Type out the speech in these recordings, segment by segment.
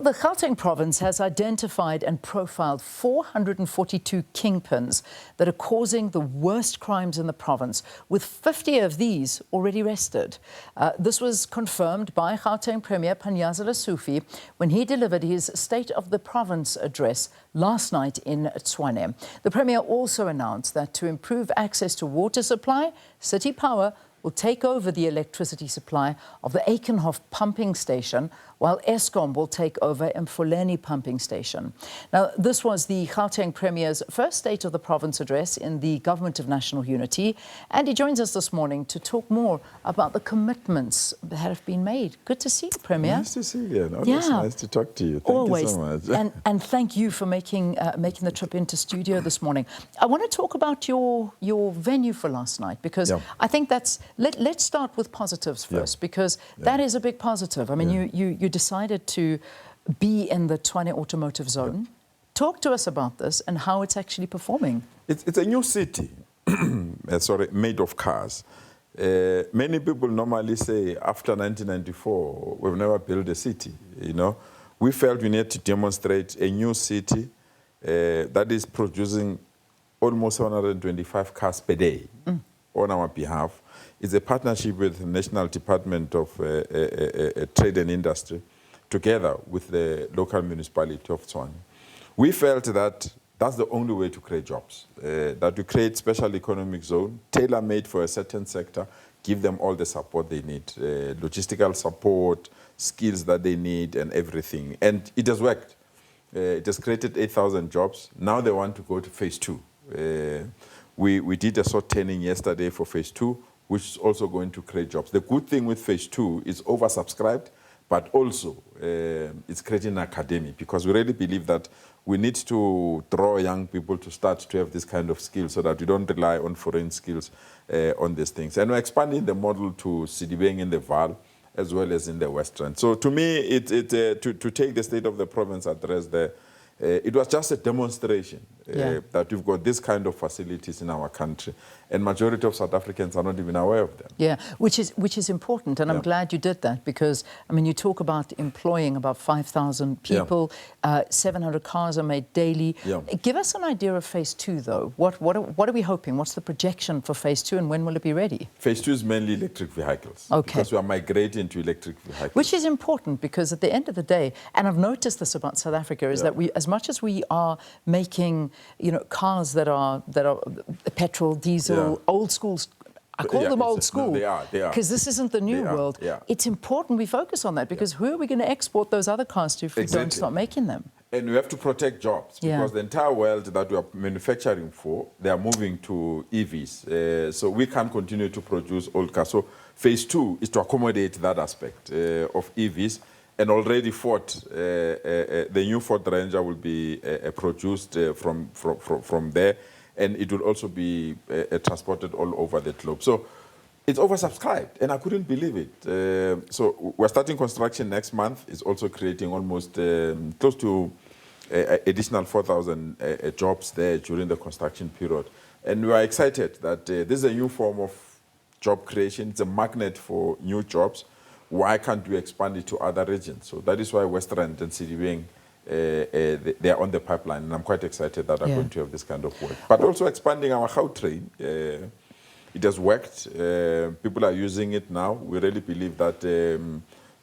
The Gauteng Province has identified and profiled 442 kingpins that are causing the worst crimes in the province, with 50 of these already arrested. This was confirmed by Gauteng Premier Panyaza Lesufi when he delivered his State of the Province address last night in Tshwane. The Premier also announced that to improve access to water supply, City Power will take over the electricity supply of the Eikenhof pumping station, while Eskom will take over Emfuleni pumping station. Now, this was the Gauteng Premier's first State of the Province address in the Government of National Unity, and he joins us this morning to talk more about the commitments that have been made. Good to see you, Premier. Nice to see you. It's nice to talk to you. Thank you so much. And thank you for making the trip into studio this morning. I want to talk about your venue for last night, because I think that's... Let's start with positives first, because that is a big positive. I mean, you decided to be in the Tshwane Automotive Zone. Talk to us about this and how it's actually performing. It's a new city, made of cars. Many people normally say after 1994, we've never built a city, you know. We felt we need to demonstrate a new city that is producing almost 725 cars per day on our behalf. It's a partnership with the National Department of Trade and Industry, together with the local municipality of Tshwane. We felt that that's the only way to create jobs, that we create special economic zone, tailor-made for a certain sector, give them all the support they need, logistical support, skills that they need, and everything. And it has worked. It has created 8,000 jobs. Now they want to go to phase 2. We did a short training yesterday for phase 2, which is also going to create jobs. The good thing with phase 2 is oversubscribed, but also it's creating an academy, because we really believe that we need to draw young people to start to have this kind of skills, so that we don't rely on foreign skills on these things. And we're expanding the model to Sidibeng in the Val, as well as in the Western. So to me, to take the State of the Province address there, it was just a demonstration that we've got this kind of facilities in our country, and majority of South Africans are not even aware of them. Yeah, which is important, and I'm glad you did that, because I mean, you talk about employing about 5,000 people, 700 cars are made daily. Give us an idea of phase 2, though. What are we hoping? What's the projection for phase 2, and when will it be ready? Phase 2 is mainly electric vehicles, because we are migrating to electric vehicles. Which is important, because at the end of the day, and I've noticed this about South Africa, is that we, as much as we are making, you know, cars that are petrol, diesel, old schools. I call them old school. They are. Because this isn't the new world. It's important we focus on that, because who are we going to export those other cars to if we don't start making them? And we have to protect jobs, because the entire world that we are manufacturing for, they are moving to EVs. So we can't continue to produce old cars. So phase 2 is to accommodate that aspect of EVs. And already Ford, the new Ford Ranger will be produced from there, and it will also be transported all over the globe. So it's oversubscribed, and I couldn't believe it. So we're starting construction next month. It's also creating almost close to additional 4,000 jobs there during the construction period. And we are excited that this is a new form of job creation. It's a magnet for new jobs. Why can't we expand it to other regions? So that is why Western and Sidibeng, they are on the pipeline, and I'm quite excited that I'm going to have this kind of work. But also expanding our Hautrain. It has worked. People are using it now. We really believe that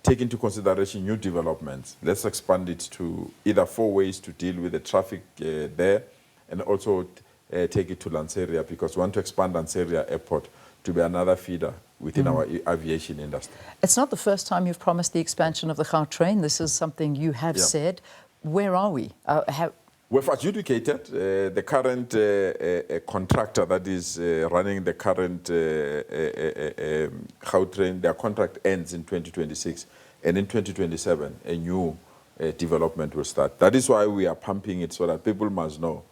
take into consideration new developments. Let's expand it to either 4 ways to deal with the traffic there, and also take it to Lanseria, because we want to expand Lanseria Airport to be another feeder within our aviation industry. It's not the first time you've promised the expansion of the Hautrain. This is something you have said. Where are we? We've adjudicated the current contractor that is running the current Hautrain. Their contract ends in 2026, and in 2027, a new development will start. That is why we are pumping it, so that people must know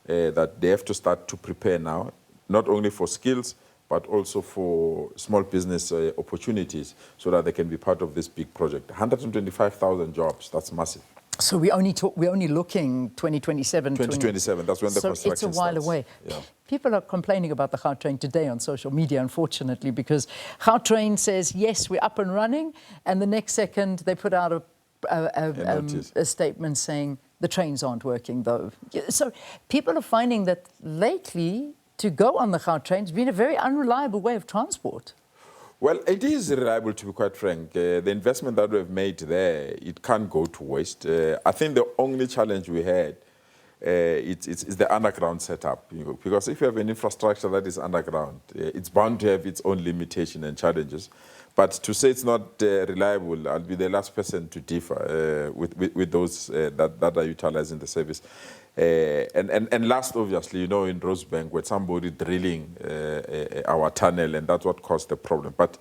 that they have to start to prepare now, not only for skills, but also for small business opportunities, so that they can be part of this big project. 125,000 jobs, that's massive. So we're only looking 2027. 2027, that's when the construction starts. So it's a while away. People are complaining about the Hautrain today on social media, unfortunately, because Hautrain says, yes, we're up and running, and the next second they put out a a statement saying the trains aren't working, though. So people are finding that lately to go on the Hautrain has been a very unreliable way of transport. Well, it is reliable, to be quite frank. The investment that we've made there, it can't go to waste. I think the only challenge we had it's the underground setup. Because if you have an infrastructure that is underground, it's bound to have its own limitation and challenges. But to say it's not reliable, I'll be the last person to differ with those that are utilizing the service. And last, obviously, in Rosebank, with somebody drilling our tunnel, and that's what caused the problem. But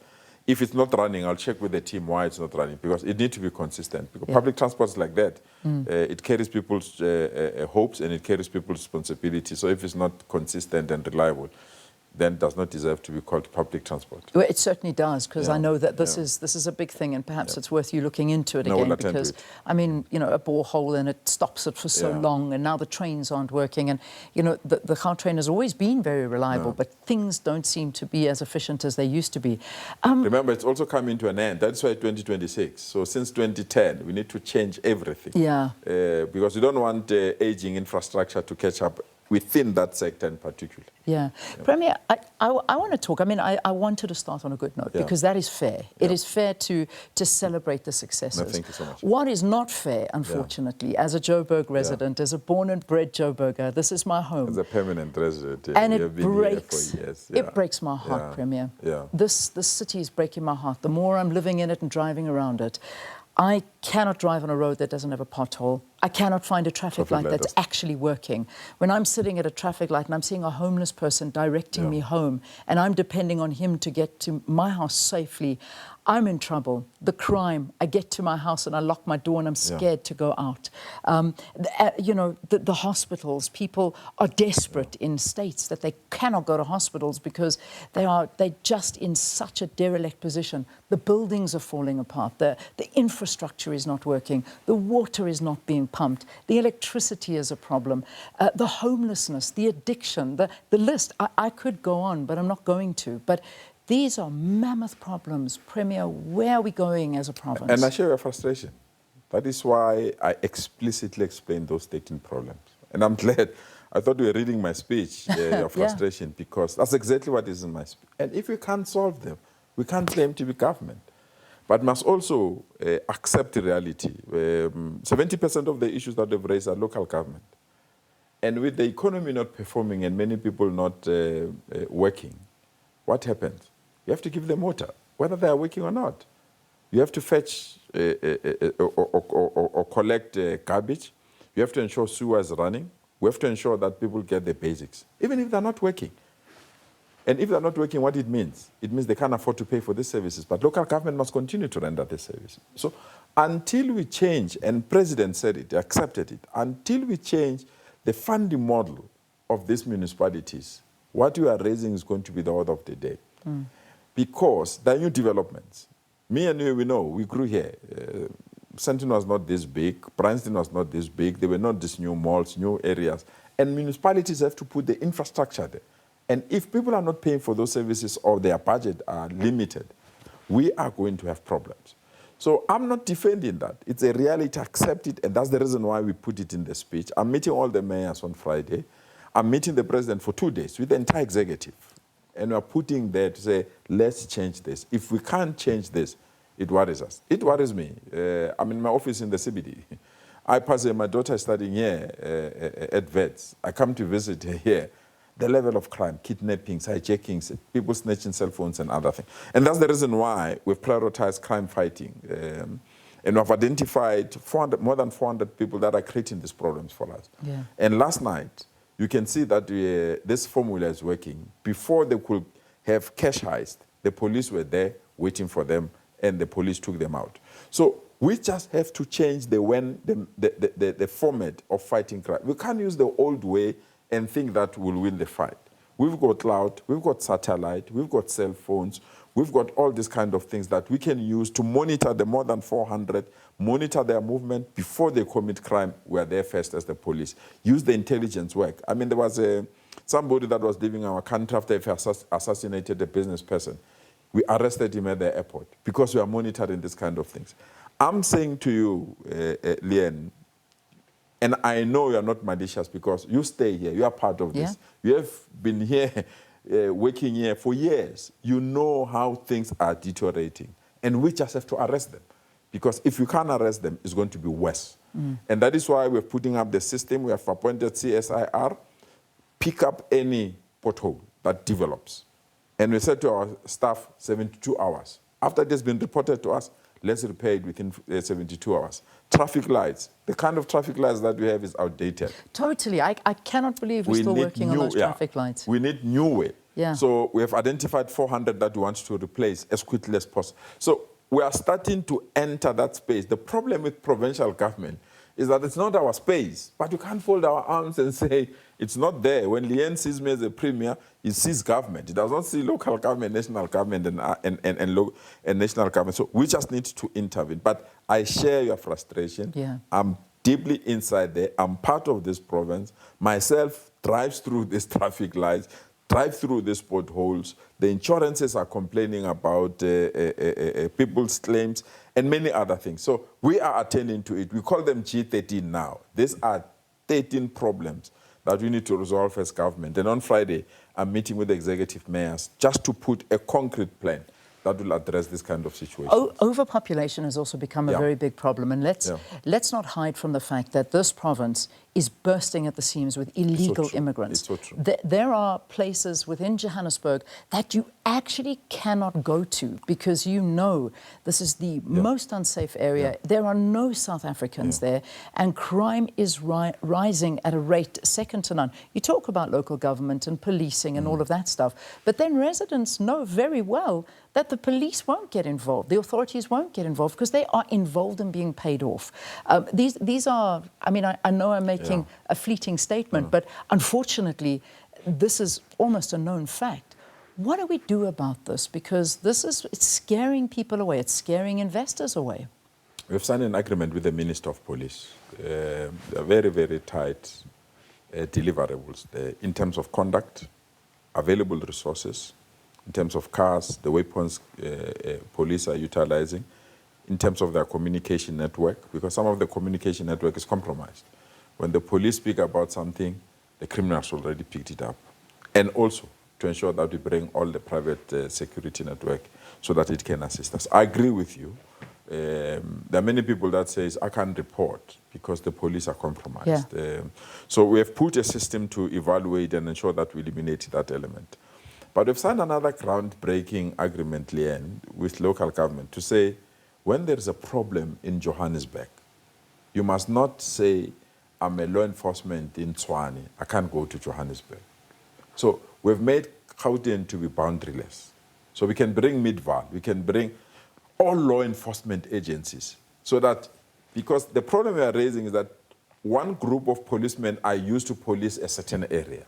if it's not running, I'll check with the team why it's not running, because it needs to be consistent. Because public transport is like that. It carries people's hopes and it carries people's responsibility. So if it's not consistent and reliable, then does not deserve to be called public transport. Well, it certainly does, because I know that this is a big thing, and perhaps it's worth you looking into it again, because I mean, a borehole and it stops it for so long, and now the trains aren't working, and the Hautrain has always been very reliable, but things don't seem to be as efficient as they used to be. Remember, it's also coming to an end. That's why 2026. So since 2010, we need to change everything. Because we don't want aging infrastructure to catch up within that sector in particular. Premier, I want to talk. I mean, I wanted to start on a good note, because that is fair. It is fair to celebrate the successes. No, thank you so much. What is not fair, unfortunately, as a Joburg resident, as a born and bred Joburger, this is my home. As a permanent resident, and it breaks my heart, Premier. This city is breaking my heart. The more I'm living in it and driving around it, I cannot drive on a road that doesn't have a pothole. I cannot find a traffic light that's actually working. When I'm sitting at a traffic light and I'm seeing a homeless person directing me home, and I'm depending on him to get to my house safely, I'm in trouble. The crime, I get to my house and I lock my door and I'm scared to go out. The hospitals, people are desperate in states that they cannot go to hospitals because they're just in such a derelict position. The buildings are falling apart. The infrastructure is not working. The water is not being pumped. The electricity is a problem. The homelessness, the addiction, the list. I could go on, but I'm not going to. But these are mammoth problems. Premier, where are we going as a province? And I share your frustration. That is why I explicitly explained those 13 problems. And I'm glad. I thought you were reading my speech, your frustration, because that's exactly what is in my speech. And if we can't solve them, we can't claim to be government. But must also accept the reality. 70% of the issues that they've raised are local government. And with the economy not performing and many people not working, what happens? You have to give them water, whether they are working or not. You have to fetch or collect garbage. You have to ensure sewer is running. We have to ensure that people get the basics, even if they're not working. And if they're not working, what it means they can't afford to pay for these services. But local government must continue to render this service. So until we change, and President said it, accepted it, until we change the funding model of these municipalities, what you are raising is going to be the order of the day. Because there are new developments. Me and you, we know, we grew here. Sentin was not this big. Bryanston was not this big. There were not these new malls, new areas. And municipalities have to put the infrastructure there. And if people are not paying for those services or their budget are limited, we are going to have problems. So I'm not defending that. It's a reality, accept it, and that's the reason why we put it in the speech. I'm meeting all the mayors on Friday. I'm meeting the president for 2 days with the entire executive. And we're putting there to say, let's change this. If we can't change this, it worries us. It worries me. I'm in my office in the CBD. I pass my daughter is studying here at VETS. I come to visit her here. The level of crime, kidnappings, hijackings, people snatching cell phones and other things. And that's the reason why we've prioritized crime fighting. And we've identified more than 400 people that are creating these problems for us. And last night, you can see that this formula is working. Before they could have cash heist, the police were there waiting for them, and the police took them out. So we just have to change the format of fighting crime. We can't use the old way and think that will win the fight. We've got cloud, we've got satellite, we've got cell phones, we've got all these kind of things that we can use to monitor the more than 400, monitor their movement before they commit crime. We are there first as the police. Use the intelligence work. I mean, there was somebody that was leaving our country after he assassinated a business person. We arrested him at the airport because we are monitoring this kind of things. I'm saying to you, Lien, and I know you're not malicious because you stay here, you are part of this. You have been here, working here for years. You know how things are deteriorating, and we just have to arrest them. Because if you can't arrest them, it's going to be worse. And that is why we're putting up the system. We have appointed CSIR, pick up any pothole that develops. And we said to our staff, 72 hours. After it has been reported to us, let's repair it within 72 hours. Traffic lights, the kind of traffic lights that we have is outdated. Totally. I cannot believe we're still working on those traffic lights. We need new way. Yeah. So we have identified 400 that we want to replace as quickly as possible. So we are starting to enter that space. The problem with provincial government is that it's not our space, but you can't fold our arms and say it's not there. When Lien sees me as a premier, he sees government. He does not see local government, national government, and national government. So we just need to intervene. But I share your frustration. Yeah. I'm deeply inside there. I'm part of this province. Myself drives through these traffic lights, drive through these potholes. The insurances are complaining about people's claims and many other things. So we are attending to it. We call them G13 now. These are 13 problems that we need to resolve as government. And on Friday, I'm meeting with the executive mayors just to put a concrete plan that will address this kind of situation. Overpopulation has also become a very big problem. And let's not hide from the fact that this province is bursting at the seams with illegal immigrants. It's so true. There are places within Johannesburg that you actually cannot go to because you know this is the most unsafe area. There are no South Africans there, and crime is rising at a rate second to none. You talk about local government and policing and all of that stuff, but then residents know very well that the police won't get involved, the authorities won't get involved because they are involved in being paid off. These are, I mean, I know I'm making a fleeting statement, but unfortunately, this is almost a known fact. What do we do about this? Because it's scaring people away, it's scaring investors away. We've signed an agreement with the Minister of Police. They're very, very tight deliverables in terms of conduct, available resources, in terms of cars, the weapons police are utilizing, in terms of their communication network, because some of the communication network is compromised. When the police speak about something, the criminals already picked it up. And also to ensure that we bring all the private security network so that it can assist us. I agree with you. There are many people that say, I can't report because the police are compromised. So we have put a system to evaluate and ensure that we eliminate that element. But we've signed another groundbreaking agreement, Lien, with local government to say, when there is a problem in Johannesburg, you must not say, I'm a law enforcement in Tshwane, I can't go to Johannesburg. So we've made Gauteng to be boundaryless. So we can bring Midval, we can bring all law enforcement agencies. So that, because the problem we are raising is that one group of policemen are used to police a certain area.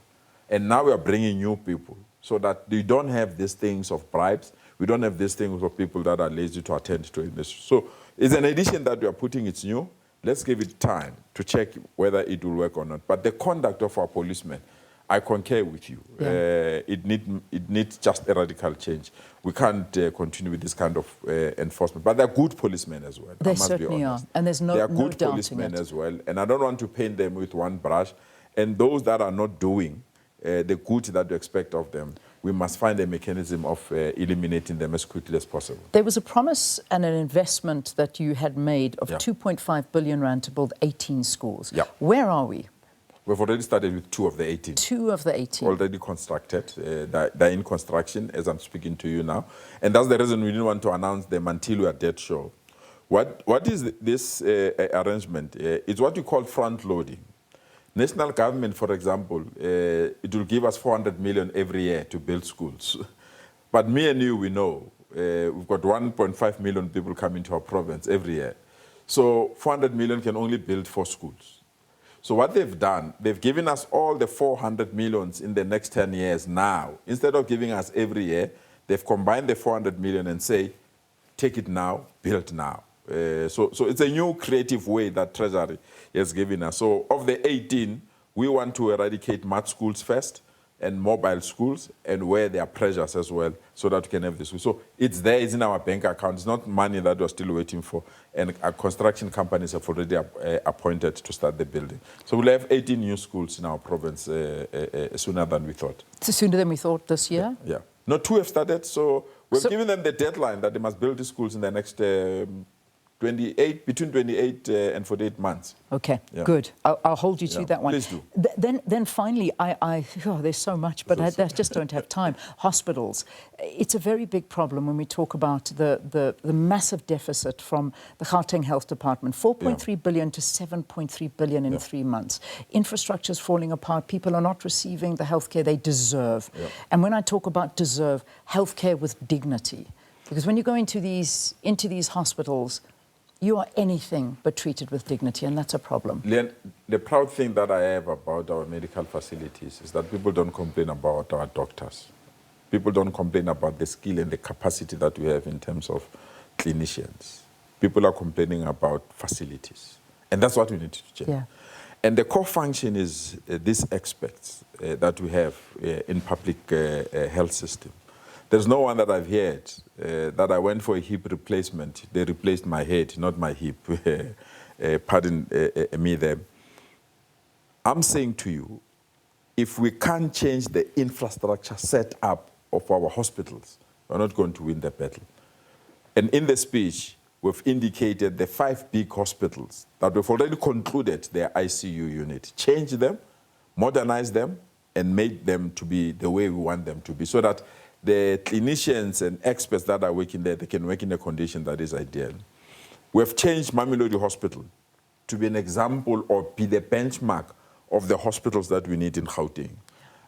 And now we are bringing new people so that we don't have these things of bribes. We don't have these things of people that are lazy to attend to it. So it's an addition that we are putting, it's new. Let's give it time to check whether it will work or not. But the conduct of our policemen, I concur with you. It needs just a radical change. We can't continue with this kind of enforcement. But they're good policemen as well. They certainly are. And there's no doubting it. They are good policemen as well. And I don't want to paint them with one brush. And those that are not doing the good that we expect of them, we must find a mechanism of eliminating them as quickly as possible. There was a promise and an investment that you had made of 2.5 billion rand to build 18 schools. Where are we? We've already started with 2 of the 18. 2 of the 18. Already constructed. They're in construction as I'm speaking to you now. And that's the reason we didn't want to announce them until we are dead sure. What is this arrangement? It's what you call front loading. National government, for example, it will give us 400 million every year to build schools. But me and you, we know, we've got 1.5 million people coming to our province every year. So 400 million can only build 4 schools. So what they've done, they've given us all the 400 millions in the next 10 years now. Instead of giving us every year, they've combined the 400 million and say, take it now, build now. So it's a new creative way that Treasury has given us. So of the 18, we want to eradicate math schools first, and mobile schools, and where there are pressures as well, so that we can have this. So it's there, it's in our bank account. It's not money that we're still waiting for. And our construction companies have already appointed to start the building. So we'll have 18 new schools in our province sooner than we thought. So sooner than we thought this year? Yeah. No, 2 have started, so we've given them the deadline that they must build the schools in the next between 28 and 48 months. Okay, good. I'll hold you to that one. Please do. Then finally, there's so much, but I just don't have time. Hospitals. It's a very big problem when we talk about the massive deficit from the Gauteng Health Department, 4.3 billion to 7.3 billion in 3 months. Infrastructure is falling apart. People are not receiving the healthcare they deserve. And when I talk about deserve, healthcare with dignity. Because when you go into these hospitals, you are anything but treated with dignity, and that's a problem. Leon, the proud thing that I have about our medical facilities is that people don't complain about our doctors. People don't complain about the skill and the capacity that we have in terms of clinicians. People are complaining about facilities, and that's what we need to change. Yeah. And the core function is these experts that we have in public health system. There's no one that I've heard that I went for a hip replacement. They replaced my head, not my hip. Pardon me there. I'm saying to you, if we can't change the infrastructure set up of our hospitals, we're not going to win the battle. And in the speech, we've indicated the 5 big hospitals that we've already concluded their ICU unit. Change them, modernize them, and make them to be the way we want them to be, so that the clinicians and experts that are working there, they can work in a condition that is ideal. We have changed Mamelodi Hospital to be an example or be the benchmark of the hospitals that we need in Gauteng.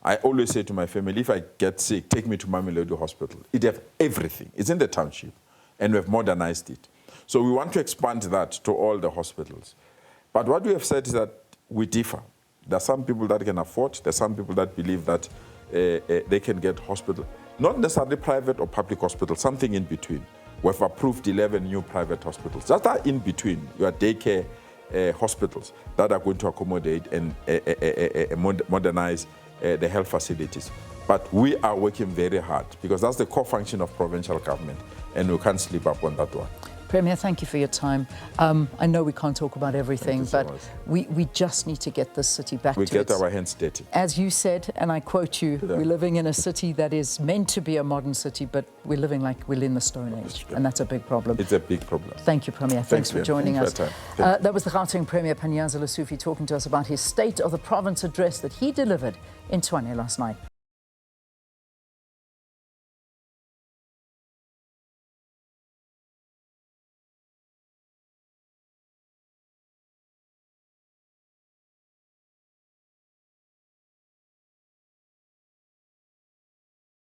I always say to my family, if I get sick, take me to Mamelodi Hospital. It has everything. It's in the township, and we've modernized it. So we want to expand that to all the hospitals. But what we have said is that we differ. There are some people that can afford, there are some people that believe that they can get hospital. Not necessarily private or public hospitals, something in between. We've approved 11 new private hospitals. That are in between, your daycare hospitals that are going to accommodate and modernize the health facilities. But we are working very hard because that's the core function of provincial government, and we can't sleep up on that one. Premier, thank you for your time. I know we can't talk about everything, but we just need to get this city back to its... We get our hands dirty. As you said, and I quote you, we're living in a city that is meant to be a modern city, but we're living like we're in the Stone Age, and that's a big problem. It's a big problem. Thank you, Premier. Thanks for joining us. That was the Gauteng Premier Panyaza Lesufi talking to us about his State of the Province address that he delivered in Tshwane last night.